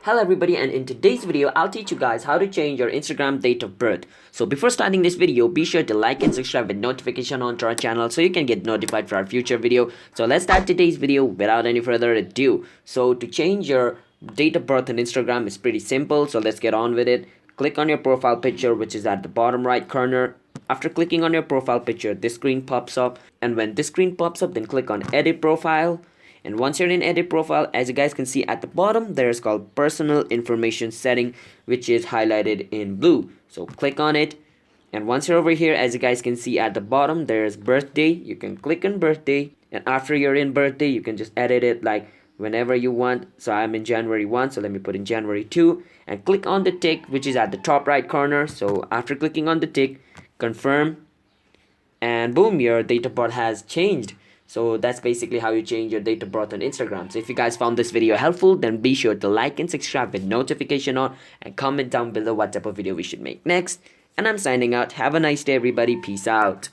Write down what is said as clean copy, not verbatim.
Hello everybody, and in today's video I'll teach you guys how to change your Instagram date of birth. So before starting this video, be sure to like and subscribe with notification on to our channel so you can get notified for our future video. So let's start today's video without any further ado. So to change your date of birth on Instagram is pretty simple, so let's get on with it. Click on your profile picture, which is at the bottom right corner. After clicking on your profile picture, this screen pops up, and when this screen pops up, then click on edit profile. And once you're in edit profile, as you guys can see at the bottom, there is called personal information setting, which is highlighted in blue. So click on it, and once you're over here, as you guys can see at the bottom, there is birthday. You can click on birthday, and after you're in birthday, you can just edit it like whenever you want. So I'm in January 1, so let me put in January 2, and click on the tick, which is at the top right corner. So after clicking on the tick, confirm, and boom, your date of birth has changed. So that's basically how you change your date of birth on Instagram. So if you guys found this video helpful, then be sure to like and subscribe with notification on, and comment down below what type of video we should make next. And I'm signing out. Have a nice day everybody. Peace out.